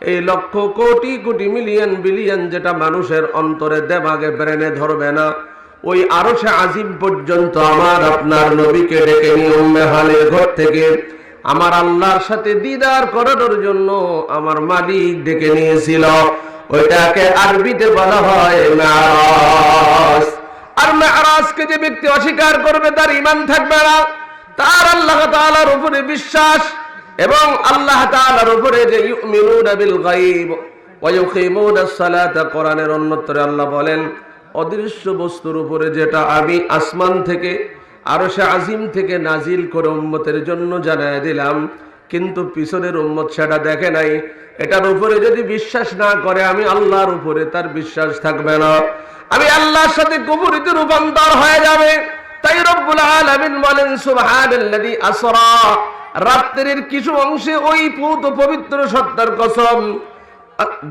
এই lakh crore crore million billion যেটা মানুষের অন্তরে দেমাগে ব্রেনে ধরবে না, ওই আরশে আজিম পর্যন্ত আমার আপনার নবীকে ডেকে নিয়ে উম্মে হানির ঘর থেকে আমার আল্লাহর সাথে দিদার করানোর জন্য আমার মালিক ডেকে নিয়েছিল। ওইটাকে আরবিতে বলা হয় মেরাজ। আর মেরাজকে যে ব্যক্তি অস্বীকার করবে তার ঈমান থাকবে না, তার আল্লাহ তাআলার উপরে বিশ্বাস এবং আল্লাহ তাআলার উপরে যে ইউমিনুনা বিল গায়ব ওয়া ইউকিমুনাস সালাতা, কোরআনের অন্যত্রে আল্লাহ বলেন অদৃশ্য বস্তুর উপরে যেটা আমি আসমান থেকে আরশে আজিম থেকে নাজিল করে উম্মতের জন্য জানায় দিলাম, কিন্তু পিছনের উম্মত সেটা দেখে নাই। এটার উপরে যদি বিশ্বাস না করে আমি আল্লাহর উপরে তার বিশ্বাস থাকবে না, আমি আল্লাহর সাথে কুফরিতে রূপান্তর হয়ে যাবে। তাই রব্বুল আলামিন বলেন সুবহানাল্লাযী আসরা, রাত্রির কিছু অংশে ওই পবিত্র সত্তার কসম,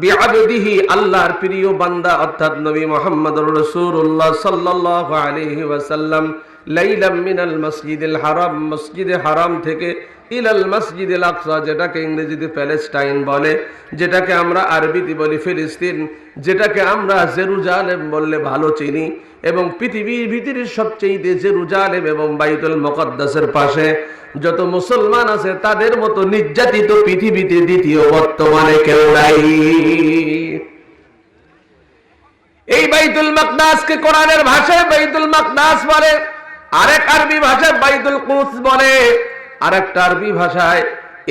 বিআবদিহি, আল্লাহর প্রিয় বান্দা অর্থাৎ নবী মুহাম্মদুর রাসূলুল্লাহ সাল্লাল্লাহু আলাইহি ওয়াসাল্লাম লাইলাম মিনাল মসজিদিল হারাম, মসজিদে হারাম থেকে ইলাল মসজিদিল আকসা, যেটাকে ইংরেজিতে প্যালেস্টাইন বলে, যেটাকে আমরা আরবিতে বলি ফিলিস্তিন, যেটাকে আমরা জেরুজালেম বললে ভালো চিনি, এবং পৃথিবীর ভিতরে সবচেয়ে জেরুজালেম এবং বাইতুল মুকদ্দাসের পাশে যত মুসলমান আছে তাদের মতো নির্যাতিত পৃথিবীতে দ্বিতীয় বর্তমানে কেউ নাই। এই বাইতুল মাকদাসকে কোরআনের ভাষায় বাইতুল মাকদাস বলে, আরেক আরবি ভাষায় বাইতুল কুদস বলে, আরেকটা আরবি ভাষায়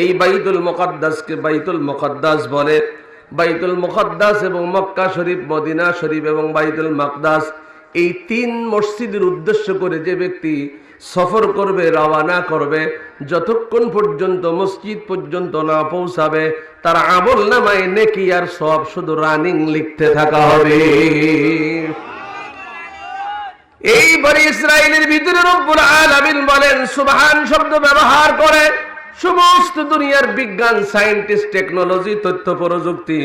এই বাইতুল মুকদ্দাসকে বাইতুল মুকদ্দাস বলে। বাইতুল মুকদ্দাস এবং মক্কা শরীফ, মদিনা শরীফ এবং বাইতুল মাকদাস, এই তিন মসজিদের উদ্দেশ্য করে যে ব্যক্তি সফর করবে, রওনা করবে, যতক্ষণ পর্যন্ত মসজিদ পর্যন্ত না পৌঁছাবে তার আমলনামায় নেকি আর সওয়াব শুধু রানিং লিখতে থাকা হবে। এই বনি ইসরাইলের ভিতরে রব্বুল আলামিন বলেন, সুবহান শব্দ ব্যবহার করে সমস্ত দুনিয়ার বিজ্ঞান, সায়েন্টিস্ট, টেকনোলজি, তথ্য প্রযুক্তি,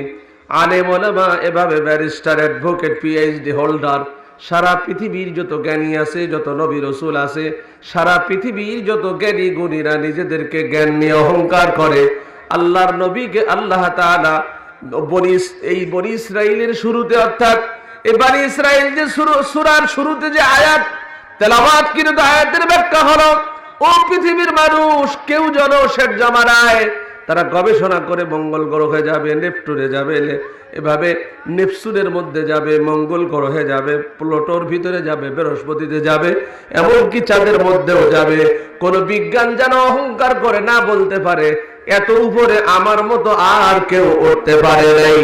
আলেম ওলামা, এভাবে ব্যারিস্টার, অ্যাডভোকেট, পিএইচডি হোল্ডার, সারা পৃথিবীর যত জ্ঞানী আছে, যত নবী রাসূল আছে, সারা পৃথিবীর যত জ্ঞানী গুণীরা নিজেদেরকে জ্ঞান নিয়ে অহংকার করে, আল্লাহর নবীকে আল্লাহ তাআলা এই বনি ইসরাইলের শুরুতে, অর্থাৎ এই বনি ইসরাইল যে সূরার শুরুতে যে আয়াত তেলাওয়াত কৃত আয়াতের ব্যাখ্যা হলো, ও পৃথিবীর মানুষ, কেউ যেন শেষ জামানায় তারা গবেষণা করে মঙ্গল গ্রহে যাবে, নেপচুনে যাবে, এভাবে নেপচুনের মধ্যে যাবে, মঙ্গল গ্রহে যাবে, প্লুটোর ভিতরে যাবে, বৃহস্পতিতে যাবে, এমনকি চাঁদের মধ্যেও যাবে। কোন বিজ্ঞান যেন অহংকার করে না বলতে পারে এত উপরে আমার মতো আর কেউ উঠতে পারে নাই।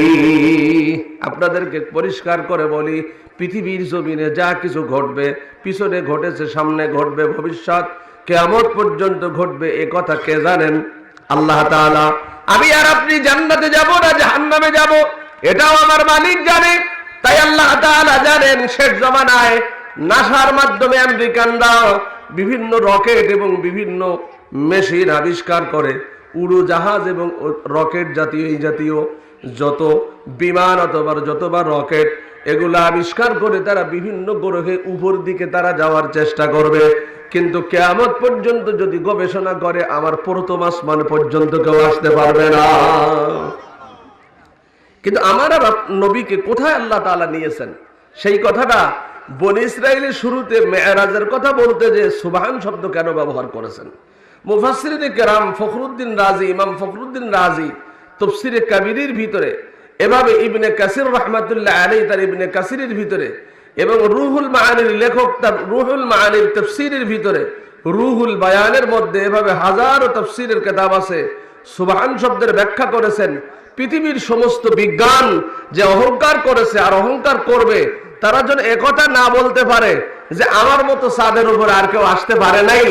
আপনাদেরকে পরিষ্কার করে বলি, পৃথিবীর জমিনে যা কিছু ঘটবে, পিছনে ঘটেছে, সামনে ঘটবে, ভবিষ্যৎ কিয়ামত পর্যন্ত ঘটবে, এ কথা কে জানেন? আল্লাহ তাআলা। আমি আর আপনি জান্নাতে যাব না জাহান্নামে যাব এটাও আমার মালিক জানে। তাই আল্লাহ তাআলা জানেন শেষ জামানায় নাসার মাধ্যমে আমেরিকানরা বিভিন্ন রকেট এবং বিভিন্ন মেশিন আবিষ্কার করে, উড়োজাহাজ এবং রকেট জাতীয় এই জাতীয় যত বিমান অথবা যতবা রকেট এগুলো আবিষ্কার করে তারা বিভিন্ন গ্রহে উপর দিকে তারা যাওয়ার চেষ্টা করবে। কিন্তু কিয়ামত পর্যন্ত যদি গবেষণা করে আমার প্রথম আসমান পর্যন্ত কেউ আসতে পারবে না। কিন্তু আমার নবীকে কোথায় আল্লাহ তাআলা নিয়েছেন সেই কথাটা বনি ইসরাইলের শুরুতে মেরাজের কথা বলতে যে সুবহান শব্দ কেন ব্যবহার করেছেন, মুফাসসিরিনে কেরাম ফখরুদ্দিন রাজি, ইমাম ফখরুদ্দিন রাজি তাফসীরে কাবীরের ভিতরে, এভাবে ইবনে কাসির রাহমাতুল্লাহ আলাইহি তার ইবনে কাসিরের ভিতরে, এবং রুহুল মাআনির লেখক তার রুহুল মাআনির তাফসীরের ভিতরে, রুহুল বায়ানের মধ্যে এভাবে হাজারো তাফসীরের কিতাব আছে, সুবহান শব্দের ব্যাখ্যা করেছেন। পৃথিবীর সমস্ত বিজ্ঞান যে অহংকার করেছে আর অহংকার করবে, তারা যেন একথা না বলতে পারে যে আমার মতো চাঁদের উপরে আর কেউ আসতে পারে নাই।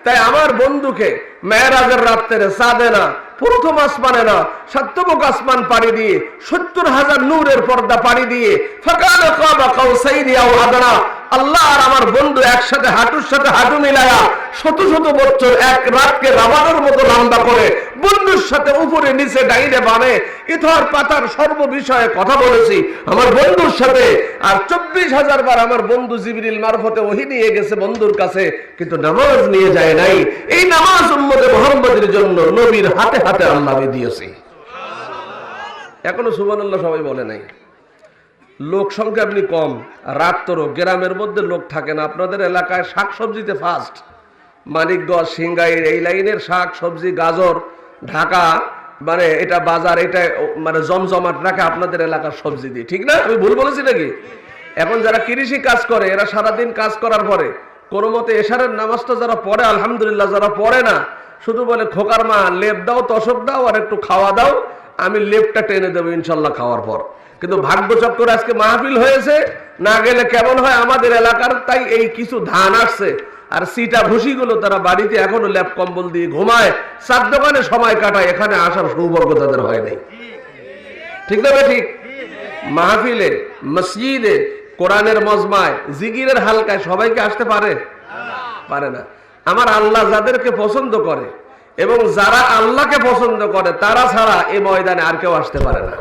তাই আমার বন্ধুকে মেরাজের রাত্রে চাঁদে না, প্রথম আসমানে না, সপ্তমুখ আসমান পাড়ি দিয়ে ৭০,০০০ নূরের পর্দা পাড়ি দিয়ে ফাকানা কাবা কাউসাইনি আও আদনা, আল্লাহ আর আমার বন্ধু একসাথে হাঁটুর সাথে হাঁটু মিলায়া শত শত বছর এক রাতকে রাবারের মতো লম্বা করে বন্ধুর সাথে উপরে নিচে ডাইনে বামে ইথর পাতার সর্ব বিষয়ে কথা বলেছি আমার বন্ধুর সাথে। আর ২৪,০০০ বার আমার বন্ধু জিবরিল মারফতে ওহী নিয়ে গেছে বন্ধুর কাছে, কিন্তু নামাজ নিয়ে যায় নাই। এই নামাজ উম্মতে মুহাম্মদের জন্য নবীর হাতে হাতে আল্লাহ দিয়েছে। এখনো সুবহানাল্লাহ সবাই বলে নাই। লোক সংখ্যা আপনি কম, রাত তোরও গ্রামের মধ্যে লোক থাকে না। আপনাদের এলাকায় শাকসবজিতে ফার্স্ট, মানিকগঞ্জ সিংগাইর এই লাইনের শাক সবজি, গাজর, ঢাকা, মানে এটা বাজার, এটা মানে জমজমাট রাখে আপনাদের এলাকার সবজি দিয়ে, ঠিক না? আমি ভুল বলেছি নাকি? এখন যারা কৃষি কাজ করে এরা সারাদিন কাজ করার পরে কোনো মতে এশারের নামাজটা যারা পড়ে আলহামদুলিল্লাহ, যারা পড়ে না শুধু বলে খোকার মা লেপ দাও, তসক দাও আর একটু খাওয়া দাও, আমি লেপটা টেনে দেবো ইনশাল্লাহ খাওয়ার পর। কিন্তু ভাগ্যচক্র আজকে মাহফিল হয়েছে, না গেলে কেমন হয় আমাদের এলাকার, তাই এই কিছু ধান আসছে আর সিটা ভুসিগুলো তারা বাড়িতে এখনো ল্যাপ কম্বল দিয়ে ঘুমায়, চার দোকানে সময় কাটায়, এখানে আসার সৌভাগ্য তাদের হয় নাই, ঠিক না? ঠিক মাহফিলে, মসজিদে, কোরআনের মজমায়, জিকিরের হালকায় সবাইকে আসতে পারে? পারে না। আমার আল্লাহ যাদেরকে পছন্দ করে এবং যারা আল্লাহকে পছন্দ করে তারা ছাড়া এই ময়দানে আর কেউ আসতে পারে না।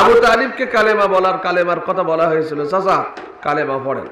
আবু তালিবকে কালেমা বলার, কালেমার কথা বলা হয়েছিল, চাচা কালেমা পড়েন।